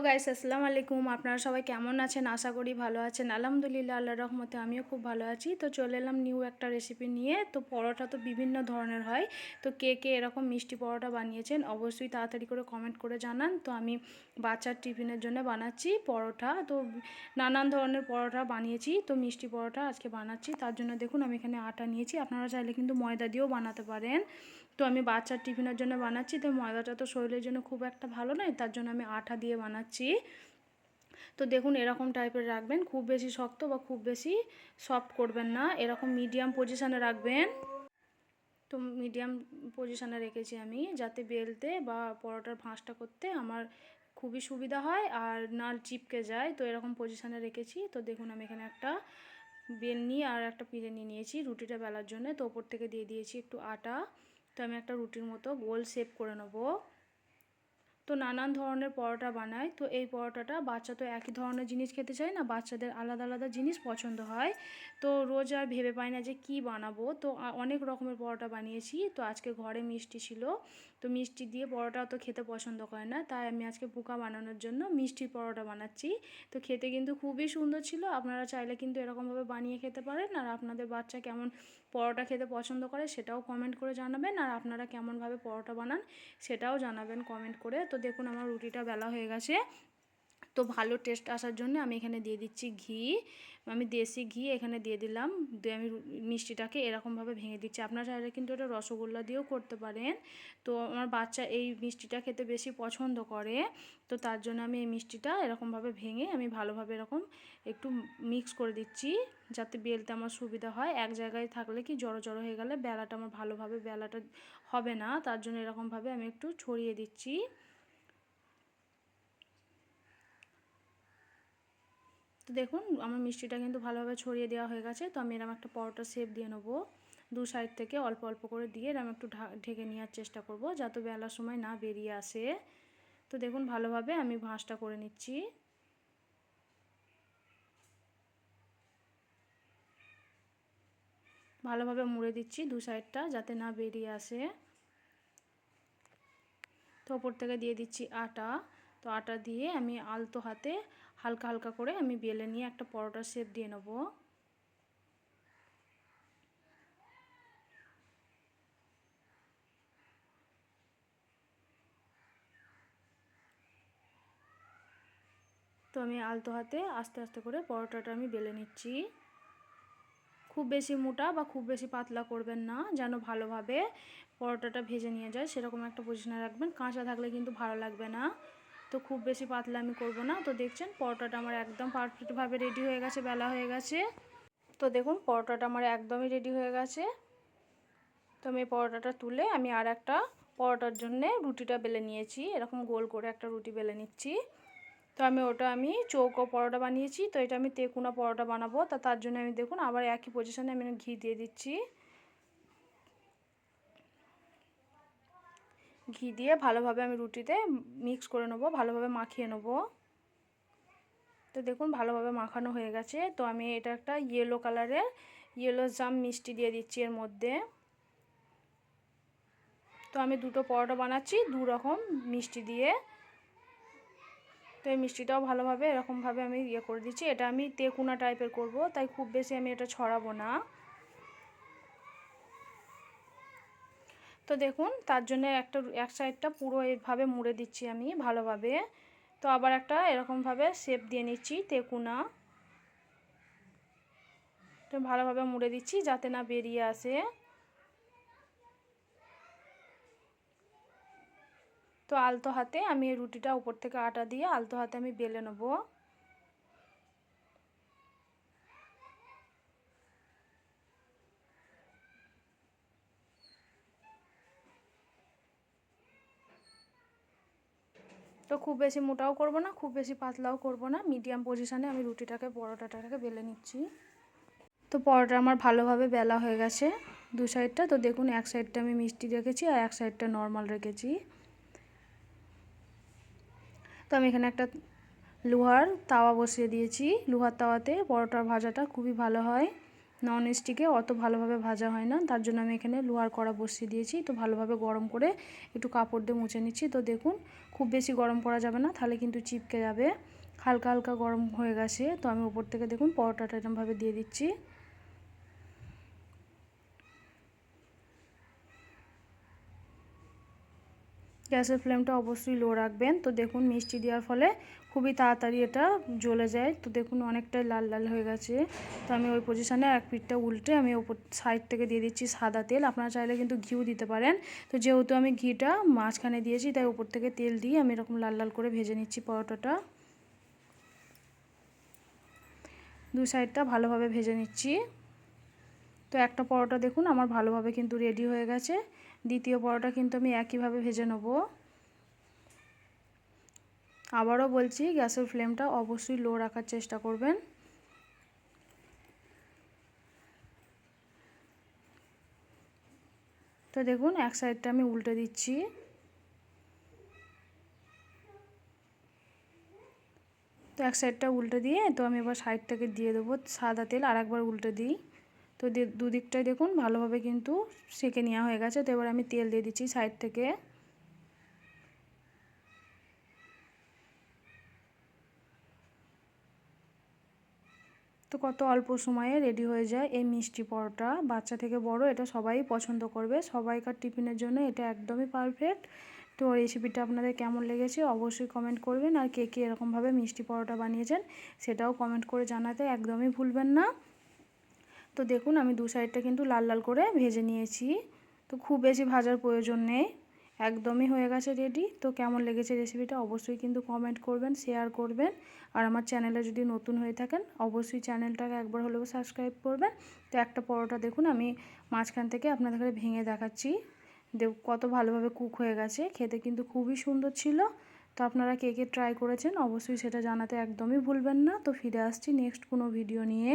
Guys, আসসালামু আলাইকুম। আপনারা সবাই কেমন আছেন? আশা করি ভালো আছেন। আলহামদুলিল্লাহ, আল্লাহর রহমতে আমিও খুব ভালো আছি। তো চলে এলাম নিউ একটা রেসিপি নিয়ে। তো পরোটা তো বিভিন্ন ধরনের হয়। তো কে কে এরকম মিষ্টি পরোটা বানিয়েছেন অবশ্যই তাড়াতাড়ি করে কমেন্ট করে জানান। তো আমি বাচ্চার টিফিনের জন্য বানাচ্ছি পরোটা। তো নানান ধরনের পরোটা বানিয়েছি। তো মিষ্টি পরোটা আজকে বানাচ্ছি। তার জন্য দেখুন আমি এখানে আটা নিয়েছি। আপনারা চাইলে কিন্তু ময়দা দিয়েও বানাতে পারেন। তো আমি বাচ্চার টিফিনের জন্য বানাচ্ছি। তো ময়দাটা তো শরীরের জন্য খুব একটা ভালো নয়, তার জন্য আমি আটা দিয়ে বানাচ্ছি। তো দেখুন এরকম টাইপের রাখবেন, খুব বেশি শক্ত বা খুব বেশি সফট করবেন না, এরকম মিডিয়াম পজিশানে রাখবেন। তো মিডিয়াম পজিশানে রেখেছি আমি, যাতে বেলতে বা পরোটার ভাঁজটা করতে আমার খুবই সুবিধা হয় আর না চিপকে যায়। তো এরকম পজিশানে রেখেছি। তো দেখুন আমি এখানে একটা বেলনি আর একটা পিঁড়ে নিয়ে নিয়েছি রুটিটা বেলার জন্য। তো ওপর থেকে দিয়ে দিয়েছি একটু আটা। তো আমি একটা রুটির মতো গোল শেপ করে নেবো। তো নানান ধরনের পরোটা বানাই। তো এই পরোটাটা বাচ্চা তো একই ধরনের জিনিস খেতে চায় না, বাচ্চাদের আলাদা আলাদা জিনিস পছন্দ হয়। তো রোজ আর ভেবে পাই না যে কি বানাবো। তো অনেক রকমের পরোটা বানিয়েছি। তো আজকে ঘরে মিষ্টি ছিল, তো মিষ্টি দিয়ে পরোটা তো খেতে পছন্দ করে না, তাই আমি আজকে বোকা বানানোর জন্য মিষ্টির পরোটা বানাচ্ছি। তো খেতে কিন্তু খুবই সুন্দর ছিল। আপনারা চাইলে কিন্তু এরকমভাবে বানিয়ে খেতে পারেন। আর আপনাদের বাচ্চা কেমন পরোটা খেতে পছন্দ করে সেটাও কমেন্ট করে জানাবেন। আর আপনারা কেমনভাবে পরোটা বানান সেটাও জানাবেন কমেন্ট করে। তো দেখুন আমার রুটিটা বেলা হয়ে গেছে। তো ভালো টেস্ট আসার জন্য আমি এখানে দিয়ে দিচ্ছি ঘি। আমি দেশি ঘি এখানে দিয়ে দিলাম, দিয়ে আমি মিষ্টিটাকে এরকমভাবে ভেঙে দিচ্ছি। আপনারা চাইলে কিন্তু এটা রসগোল্লা দিয়েও করতে পারেন। তো আমার বাচ্চা এই মিষ্টিটা খেতে বেশি পছন্দ করে। তো তার জন্য আমি এই মিষ্টিটা এরকমভাবে ভেঙে আমি ভালোভাবে এরকম একটু মিক্স করে দিচ্ছি, যাতে বেলতে আমার সুবিধা হয়। এক জায়গায় থাকলে কি জড়ো জড়ো হয়ে গেলে বেলাটা আমার ভালোভাবে বেলাটা হবে না, তার জন্য এরকমভাবে আমি একটু ছড়িয়ে দিচ্ছি। তো দেখুন আমার মিষ্টিটা কিন্তু ভালোভাবে ছড়িয়ে দেওয়া হয়ে গেছে। তো আমি এরকম একটা পরোটা শেপ দিয়ে নেবো। দু সাইড থেকে অল্প অল্প করে দিয়ে এরকম একটু ঢেকে নেওয়ার চেষ্টা করব, যাতে বেলার সময় না বেরিয়ে আসে। তো দেখুন ভালোভাবে আমি ভাঁজটা করে নিচ্ছি। ভালোভাবে মুড়ে দিচ্ছি দু সাইডটা, যাতে না বেরিয়ে আসে। তো ওপর থেকে দিয়ে দিচ্ছি আটা। তো আটা দিয়ে আমি আলতো হাতে হালকা হালকা করে আমি বেলে নিয়ে একটা পরোটার শেপ দিয়ে নেবো। তো আমি আলতো হাতে আস্তে আস্তে করে পরোটাটা আমি বেলে নিচ্ছি। খুব বেশি মোটা বা খুব বেশি পাতলা করবেন না, যেন ভালোভাবে পরোটাটা ভেজে নিয়ে যায় সেরকম একটা পজিশনে রাখবেন। কাঁচা থাকলে কিন্তু ভালো লাগবে না। তো খুব বেশি পাতলা আমি করব না। তো দেখছেন পরোটাটা আমার একদম পারফেক্টভাবে রেডি হয়ে গেছে, বেলা হয়ে গেছে। তো দেখুন পরোটাটা আমার একদমই রেডি হয়ে গেছে। তো আমি পরোটাটা তুলে আমি আর একটা পরোটার জন্যে রুটিটা বেলে নিয়েছি, এরকম গোল করে একটা রুটি বেলে নিচ্ছি। তো আমি চৌকো পরোটা বানিয়েছি। তো এটা আমি তেকুনা পরোটা বানাবো। তার জন্য আমি দেখুন আবার একই পজিশনে আমি ঘি দিয়ে দিচ্ছি। ঘি দিয়ে ভালোভাবে আমি রুটিতে মিক্স করে নেবো, ভালোভাবে মাখিয়ে নেবো। তো দেখুন ভালোভাবে মাখানো হয়ে গেছে। তো আমি এটা একটা ইয়েলো কালারের ইয়েলো জাম মিষ্টি দিয়ে দিচ্ছি এর মধ্যে। তো আমি দুটো পরোটা বানাচ্ছি দু রকম মিষ্টি দিয়ে। তো এই মিষ্টিটাও ভালোভাবে এরকমভাবে আমি করে দিচ্ছি। এটা আমি তেকুনা টাইপের করব, তাই খুব বেশি আমি এটা ছড়াবো না। তো দেখুন তার জন্য এক সাইডটা পুরো এইভাবে মুড়ে দিচ্ছি আমি ভালোভাবে। তো আবার একটা এরকমভাবে শেপ দিয়ে নিচ্ছি তেকুনা। তো ভালোভাবে মুড়ে দিচ্ছি যাতে না বেরিয়ে আসে। তো আলতো হাতে আমি এই রুটিটা উপর থেকে আটা দিয়ে আলতো হাতে আমি বেলে নেব। তো খুব বেশি মোটাও করব না, খুব বেশি পাতলাও করব না, মিডিয়াম পজিশানে আমি পরোটাটাকে বেলে নিচ্ছি। তো পরোটা আমার ভালোভাবে বেলা হয়ে গেছে দু সাইডটা। তো দেখুন এক সাইডটা আমি মিষ্টি রেখেছি আর এক সাইডটা নর্মাল রেখেছি। তো আমি এখানে একটা লোহার তাওয়া বসিয়ে দিয়েছি। লোহার তাওয়াতে পরোটার ভাজাটা খুবই ভালো হয়। নন স্টিকে অত ভালোভাবে ভাজা হয় না, তার জন্য আমি এখানে লোহার কড়া বসিয়ে দিয়েছি। তো ভালোভাবে গরম করে একটু কাপড় দিয়ে মুছে নিচ্ছি। তো দেখুন খুব বেশি গরম করা যাবে না, তাহলে কিন্তু চিপকে যাবে। হালকা হালকা গরম হয়ে গেছে। তো আমি উপর থেকে দেখুন পরোটাটা এরকমভাবে দিয়ে দিচ্ছি। গ্যাসের ফ্লেমটা অবশ্যই লো রাখবেন। তো দেখুন মিষ্টি দেওয়ার ফলে খুবই তাড়াতাড়ি এটা জ্বলে যায়। তো দেখুন অনেকটাই লাল লাল হয়ে গেছে। তো আমি ওই পজিশানে এক পিঠটা উল্টে আমি ওপর সাইড থেকে দিয়ে দিচ্ছি সাদা তেল। আপনারা চাইলে কিন্তু ঘিও দিতে পারেন। তো যেহেতু আমি ঘিটা মাঝখানে দিয়েছি, তাই ওপর থেকে তেল দিয়ে আমি এরকম লাল লাল করে ভেজে নিচ্ছি পরোটাটা। দুই সাইডটা ভালোভাবে ভেজে নিচ্ছি। তো একটা পরোটা দেখুন আমার ভালোভাবে কিন্তু রেডি হয়ে গেছে। দ্বিতীয় পরোটা কিন্তু আমি একইভাবে ভেজে নেব। আবারও বলছি, গ্যাসের ফ্লেমটা অবশ্যই লো রাখার চেষ্টা করবেন। তো দেখুন এক সাইডটা আমি উল্টে দিচ্ছি। তো এক সাইডটা উল্টে দিয়ে তো আমি এবার সাইড থেকে দিয়ে দেবো সাদা তেল, আর একবার উল্টে দিই। তো দুদিকটাই দেখুন ভালোভাবে কিন্তু সেঁকে নেওয়া হয়ে গেছে। তো এবার আমি তেল দিয়ে দিচ্ছি সাইড থেকে। তো কত অল্প সময়ে রেডি হয়ে যায় এই মিষ্টি পরোটা। বাচ্চা থেকে বড় এটা সবাই পছন্দ করবে, সবাইকার টিফিনের জন্য এটা একদমই পারফেক্ট। তো রেসিপিটা আপনাদের কেমন লেগেছে অবশ্যই কমেন্ট করবেন, আর কে কে এরকমভাবে মিষ্টি পরোটা বানিয়েছেন সেটাও কমেন্ট করে জানাতে একদমই ভুলবেন না। তো দেখুন আমি দু সাইডটা কিন্তু লাল লাল করে ভেজে নিয়েছি। তো খুব বেশি ভাজার প্রয়োজন নেই, একদমই হয়ে গেছে রেডি। তো কেমন লেগেছে রেসিপিটা অবশ্যই কিন্তু কমেন্ট করবেন, শেয়ার করবেন। আর আমার চ্যানেলে যদি নতুন হয়ে থাকেন অবশ্যই চ্যানেলটাকে একবার হলেও সাবস্ক্রাইব করবেন। তো একটা পরোটা দেখুন আমি মাঝখান থেকে আপনাদের ভেঙে দেখাচ্ছি। কত ভালোভাবে কুক হয়ে গেছে, খেতে কিন্তু খুবই সুন্দর ছিল। তো আপনারা কে কে ট্রাই করেছেন অবশ্যই সেটা জানাতে একদমই ভুলবেন না। তো ফিরে আসছি নেক্সট কোনো ভিডিও নিয়ে।